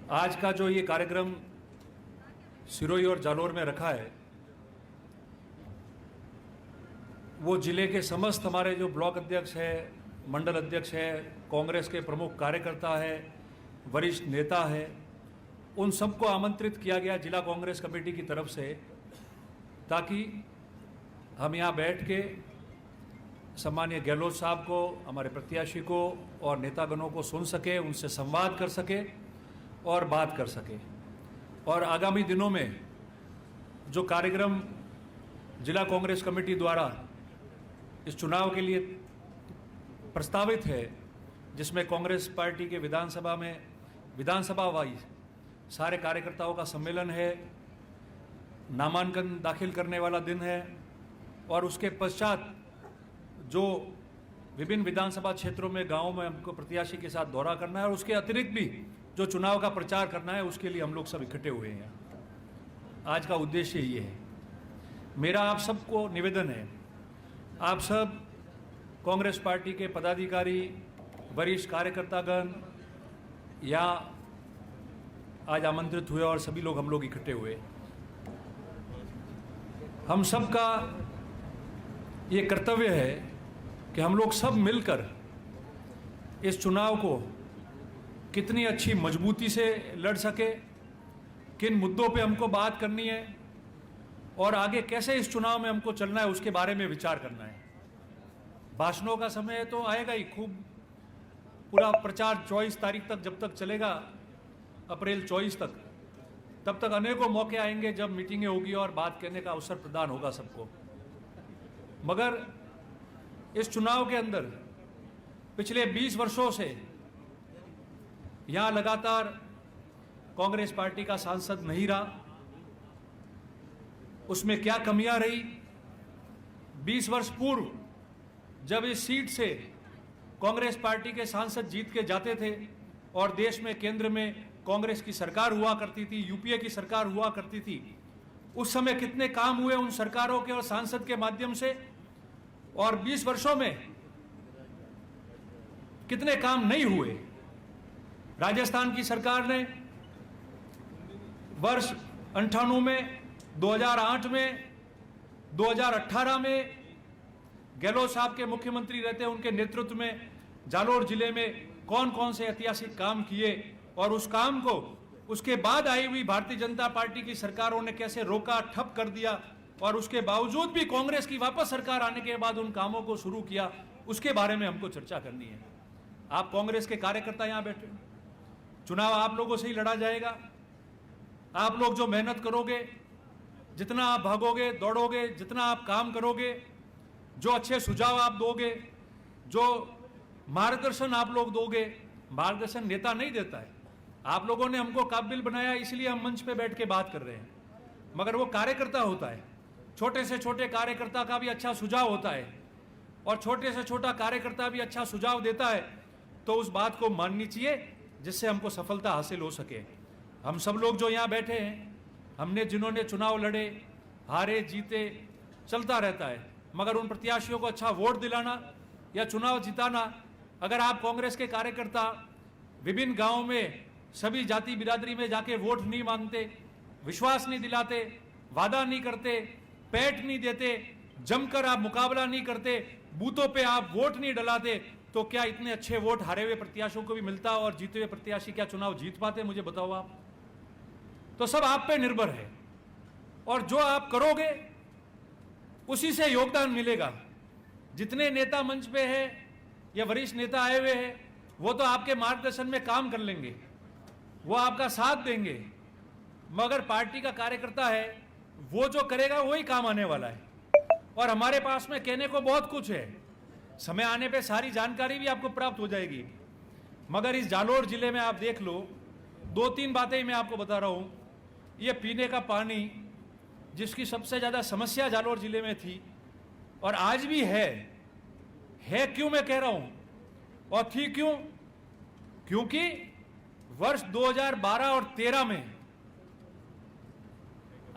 आज का जो ये कार्यक्रम सिरोही और जालोर में रखा है, वो जिले के समस्त हमारे जो ब्लॉक अध्यक्ष है, मंडल अध्यक्ष है, कांग्रेस के प्रमुख कार्यकर्ता है, वरिष्ठ नेता है, उन सबको आमंत्रित किया गया जिला कांग्रेस कमेटी की तरफ से, ताकि हम यहाँ बैठ के सम्मानीय गहलोत साहब को, हमारे प्रत्याशी को और नेतागणों को सुन सके, उनसे संवाद कर सके और बात कर सके। और आगामी दिनों में जो कार्यक्रम जिला कांग्रेस कमेटी द्वारा इस चुनाव के लिए प्रस्तावित है, जिसमें कांग्रेस पार्टी के विधानसभा वाइज सारे कार्यकर्ताओं का सम्मेलन है, नामांकन दाखिल करने वाला दिन है और उसके पश्चात जो विभिन्न विधानसभा क्षेत्रों में गांवों में हमको प्रत्याशी के साथ दौरा करना है और उसके अतिरिक्त भी जो चुनाव का प्रचार करना है, उसके लिए हम लोग सब इकट्ठे हुए हैं। आज का उद्देश्य ये है। मेरा आप सबको निवेदन है, आप सब कांग्रेस पार्टी के पदाधिकारी, वरिष्ठ कार्यकर्तागण या आज आमंत्रित हुए और सभी लोग हम लोग इकट्ठे हुए, हम सब का ये कर्तव्य है कि हम लोग सब मिलकर इस चुनाव को कितनी अच्छी मजबूती से लड़ सके, किन मुद्दों पे हमको बात करनी है और आगे कैसे इस चुनाव में हमको चलना है, उसके बारे में विचार करना है। भाषणों का समय तो आएगा ही, खूब पूरा प्रचार 24 तारीख तक जब तक चलेगा, अप्रैल 24 तक, तब तक अनेकों मौके आएंगे जब मीटिंगें होगी और बात करने का अवसर प्रदान होगा सबको। मगर इस चुनाव के अंदर पिछले 20 वर्षों से यहाँ लगातार कांग्रेस पार्टी का सांसद नहीं रहा। उसमें क्या कमियां रही? 20 वर्ष पूर्व जब इस सीट से कांग्रेस पार्टी के सांसद जीत के जाते थे और देश में केंद्र में कांग्रेस की सरकार हुआ करती थी, यूपीए की सरकार हुआ करती थी, उस समय कितने काम हुए उन सरकारों के और सांसद के माध्यम से, और 20 वर्षों में कितने काम नहीं हुए। राजस्थान की सरकार ने वर्ष 98 में, 2008 में, 2018 में गहलोत साहब के मुख्यमंत्री रहते उनके नेतृत्व में जालोर जिले में कौन कौन से ऐतिहासिक काम किए और उस काम को उसके बाद आई हुई भारतीय जनता पार्टी की सरकारों ने कैसे रोका, ठप कर दिया, और उसके बावजूद भी कांग्रेस की वापस सरकार आने के बाद उन कामों को शुरू किया, उसके बारे में हमको चर्चा करनी है। आप कांग्रेस के कार्यकर्ता यहां बैठे, चुनाव आप लोगों से ही लड़ा जाएगा। आप लोग जो मेहनत करोगे, जितना आप भागोगे, दौड़ोगे, जितना आप काम करोगे, जो अच्छे सुझाव आप दोगे, जो मार्गदर्शन आप लोग दोगे, मार्गदर्शन नेता नहीं देता है। आप लोगों ने हमको काबिल बनाया, इसलिए हम मंच पे बैठ के बात कर रहे हैं, मगर वो कार्यकर्ता होता है। छोटे से छोटे कार्यकर्ता का भी अच्छा सुझाव होता है और छोटे से छोटा कार्यकर्ता भी अच्छा सुझाव देता है, तो उस बात को माननी चाहिए जिससे हमको सफलता हासिल हो सके। हम सब लोग जो यहाँ बैठे हैं, हमने जिन्होंने चुनाव लड़े, हारे जीते, चलता रहता है, मगर उन प्रत्याशियों को अच्छा वोट दिलाना या चुनाव जिताना, अगर आप कांग्रेस के कार्यकर्ता विभिन्न गांवों में सभी जाति बिरादरी में जाके वोट नहीं मांगते, विश्वास नहीं दिलाते, वादा नहीं करते, पैठ नहीं देते, जमकर आप मुकाबला नहीं करते, बूथों पे आप वोट नहीं डलाते, तो क्या इतने अच्छे वोट हारे हुए प्रत्याशियों को भी मिलता और जीते हुए प्रत्याशी क्या चुनाव जीत पाते? मुझे बताओ आप। तो सब आप पे निर्भर है और जो आप करोगे उसी से योगदान मिलेगा। जितने नेता मंच पे है या वरिष्ठ नेता आए हुए हैं, वो तो आपके मार्गदर्शन में काम कर लेंगे, वो आपका साथ देंगे, मगर पार्टी का कार्यकर्ता है, वो जो करेगा वही काम आने वाला है। और हमारे पास में कहने को बहुत कुछ है, समय आने पे सारी जानकारी भी आपको प्राप्त हो जाएगी, मगर इस जालोर जिले में आप देख लो, 2-3 बातें मैं आपको बता रहा हूं। ये पीने का पानी, जिसकी सबसे ज्यादा समस्या जालोर जिले में थी और आज भी है क्यों मैं कह रहा हूं और थी क्यों? क्योंकि वर्ष 2012 और 13 में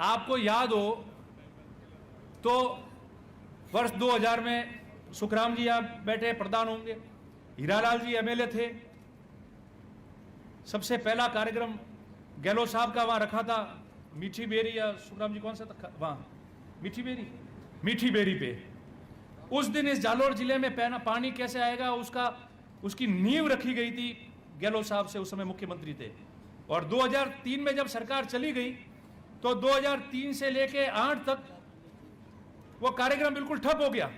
आपको याद हो तो वर्ष 2000 में सुखराम जी आप बैठे प्रधान होंगे, हीरालाल जी एमएलए थे, सबसे पहला कार्यक्रम गहलोत साहब का वहां रखा था मीठी बेरी, या सुखराम जी कौन सा था वहां, मीठी बेरी पे उस दिन इस जालोर जिले में पानी कैसे आएगा उसकी नींव रखी गई थी गहलोत साहब से, उस समय मुख्यमंत्री थे। और 2003 में जब सरकार चली गई तो 2003 से लेके 8 तक वो कार्यक्रम बिल्कुल ठप हो गया।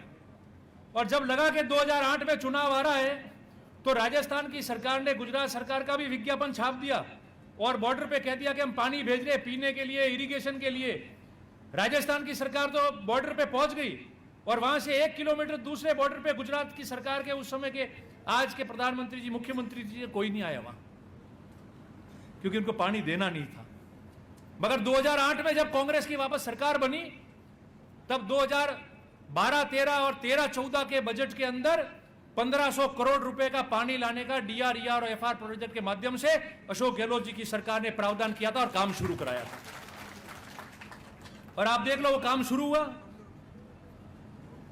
और जब लगा कि 2008 में चुनाव आ रहा है तो राजस्थान की सरकार ने गुजरात सरकार का भी विज्ञापन छाप दिया और बॉर्डर पे कह दिया कि हम पानी भेज रहे हैं पीने के लिए, इरिगेशन के लिए। राजस्थान की सरकार तो बॉर्डर पे पहुंच गई और वहां से 1 किलोमीटर दूसरे बॉर्डर पे गुजरात की सरकार के उस समय के आज के प्रधानमंत्री जी, मुख्यमंत्री जी कोई नहीं आया वहां, क्योंकि उनको पानी देना नहीं था। मगर 2008 में जब कांग्रेस की वापस सरकार बनी तब 2012-13 और 13-14 के बजट के अंदर 1500 करोड़ रुपए का पानी लाने का DRER और FR प्रोजेक्ट के माध्यम से अशोक गहलोत जी की सरकार ने प्रावधान किया था और काम शुरू कराया था। और आप देख लो वो काम शुरू हुआ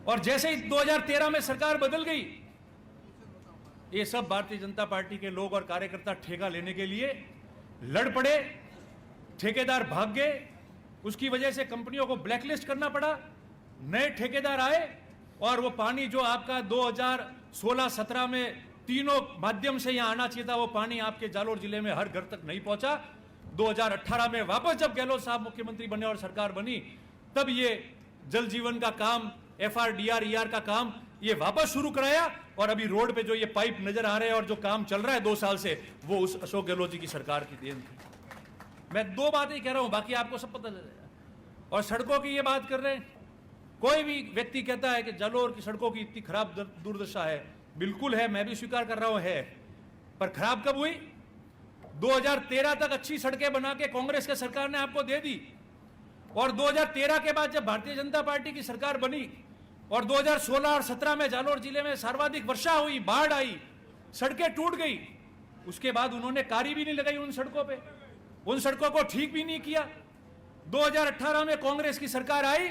और जैसे ही 2013 में सरकार बदल गई, ये सब भारतीय जनता पार्टी के लोग और कार्यकर्ता ठेका लेने के लिए लड़ पड़े, ठेकेदार भाग गए, उसकी वजह से कंपनियों को ब्लैकलिस्ट करना पड़ा, नए ठेकेदार आए और वो पानी जो आपका 2016-17 में तीनों माध्यम से यहां आना चाहिए था वो पानी आपके जालोर जिले में हर घर तक नहीं पहुंचा। 2018 में वापस जब गहलोत साहब मुख्यमंत्री बने और सरकार बनी तब ये जल जीवन का काम, FR DRER का काम ये वापस शुरू कराया और अभी रोड पे जो ये पाइप नजर आ रहे हैं और जो काम चल रहा है 2 साल से वो उस अशोक गहलोत जी की सरकार की देन थी। मैं 2 बातें ही कह रहा हूं, बाकी आपको सब पता चल जाएगा। और सड़कों की ये बात कर रहे हैं, कोई भी व्यक्ति कहता है कि जालोर की सड़कों की इतनी खराब दुर्दशा है, बिल्कुल है, मैं भी स्वीकार कर रहा हूं है, पर खराब कब हुई? 2013 तक अच्छी सड़कें बना के कांग्रेस की सरकार ने आपको दे दी और 2013 के बाद जब भारतीय जनता पार्टी की सरकार बनी और 2016 और 17 में जालोर जिले में सर्वाधिक वर्षा हुई, बाढ़ आई, सड़कें टूट गई, उसके बाद उन्होंने कारी भी नहीं लगाई उन सड़कों पे, उन सड़कों को ठीक भी नहीं किया। 2018 में कांग्रेस की सरकार आई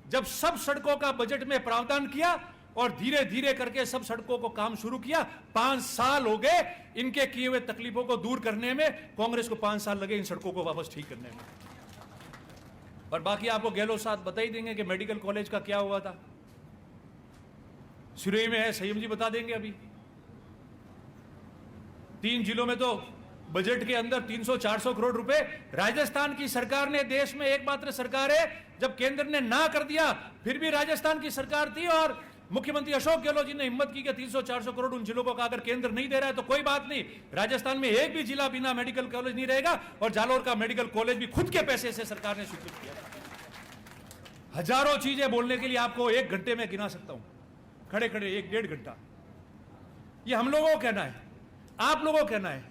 जब सब सड़कों का बजट में प्रावधान किया और धीरे धीरे करके सब सड़कों को काम शुरू किया। 5 साल हो गए इनके किए हुए तकलीफों को दूर करने में, कांग्रेस को 5 साल लगे इन सड़कों को वापस ठीक करने में। और बाकी आपको गहलोत साहब बता ही देंगे कि मेडिकल कॉलेज का क्या हुआ था, सिरोही में है, संयम जी बता देंगे। अभी 3 जिलों में तो बजट के अंदर 300-400 करोड़ रुपए, राजस्थान की सरकार ने देश में एकमात्र सरकार है जब केंद्र ने ना कर दिया फिर भी राजस्थान की सरकार थी और मुख्यमंत्री अशोक गहलोत जी ने हिम्मत की कि 300-400 करोड़ उन जिलों को अगर केंद्र नहीं दे रहा है तो कोई बात नहीं, राजस्थान में एक भी जिला बिना मेडिकल कॉलेज नहीं रहेगा और जालोर का मेडिकल कॉलेज भी खुद के पैसे से सरकार ने स्वीकृत किया। हजारों चीजें बोलने के लिए आपको 1 घंटे में गिना सकता हूं, खड़े खड़े 1-1.5 घंटा। ये हम लोगों को कहना है, आप लोगों को कहना है।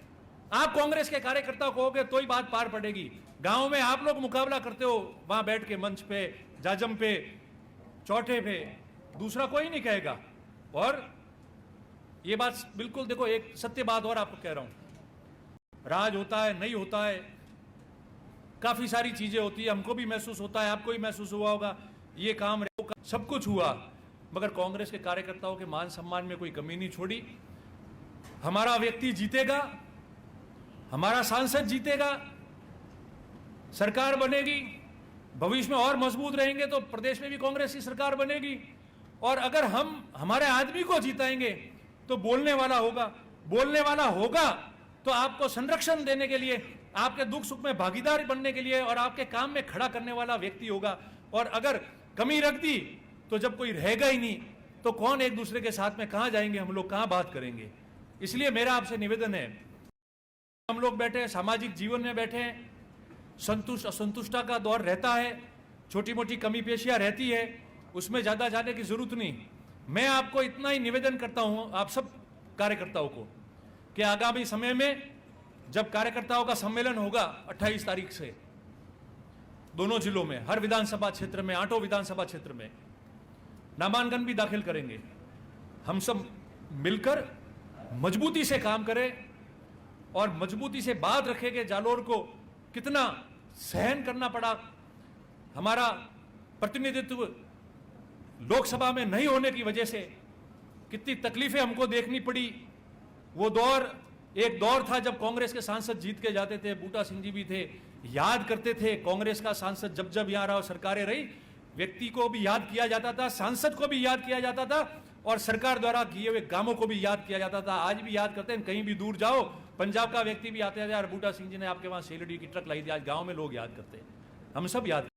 आप कांग्रेस के कार्यकर्ता कहोगे तो ही बात पार पड़ेगी। गांव में आप लोग मुकाबला करते हो वहां बैठ के मंच पे, जाजम पे, चौथे पे, दूसरा कोई नहीं कहेगा। और ये बात बिल्कुल देखो, एक सत्य बात और आपको कह रहा हूं, राज होता है, नहीं होता है, काफी सारी चीजें होती है, हमको भी महसूस होता है, आपको भी महसूस हुआ होगा, ये काम सब कुछ हुआ, मगर कांग्रेस के कार्यकर्ताओं के मान सम्मान में कोई कमी नहीं छोड़ी। हमारा व्यक्ति जीतेगा, हमारा सांसद जीतेगा, सरकार बनेगी, भविष्य में और मजबूत रहेंगे तो प्रदेश में भी कांग्रेस की सरकार बनेगी। और अगर हम हमारे आदमी को जिताएंगे तो बोलने वाला होगा, बोलने वाला होगा तो आपको संरक्षण देने के लिए, आपके दुख सुख में भागीदार बनने के लिए और आपके काम में खड़ा करने वाला व्यक्ति होगा। और अगर कमी रख दी तो जब कोई रहेगा ही नहीं तो कौन एक दूसरे के साथ में कहां जाएंगे हम लोग, कहां बात करेंगे। इसलिए मेरा आपसे निवेदन है, हम लोग बैठे हैं, सामाजिक जीवन में बैठे हैं, संतुष्ट असंतुष्टता का दौर रहता है, छोटी मोटी कमी पेशियां रहती है, उसमें ज्यादा जाने की जरूरत नहीं। मैं आपको इतना ही निवेदन करता हूं आप सब कार्यकर्ताओं को कि आगामी समय में जब कार्यकर्ताओं का सम्मेलन होगा 28 तारीख से दोनों जिलों में, हर विधानसभा क्षेत्र में, 8 विधानसभा क्षेत्र में नामांकन भी दाखिल करेंगे, हम सब मिलकर मजबूती से काम करें और मजबूती से बात रखें कि जालोर को कितना सहन करना पड़ा, हमारा प्रतिनिधित्व लोकसभा में नहीं होने की वजह से कितनी तकलीफें हमको देखनी पड़ी। वो दौर एक दौर था जब कांग्रेस के सांसद जीत के जाते थे, बूटा सिंह जी भी थे, याद करते थे कांग्रेस का सांसद जब जब यहां रहा सरकारें रही, व्यक्ति को भी याद किया जाता था, सांसद को भी याद किया जाता था और सरकार द्वारा किए हुए कामों को भी याद किया जाता था। आज भी याद करते हैं, कहीं भी दूर जाओ, पंजाब का व्यक्ति भी आते हैं, यार बूटा सिंह जी ने आपके वहां सेलडी की ट्रक लाई थी, आज गांव में लोग याद करते हैं, हम सब याद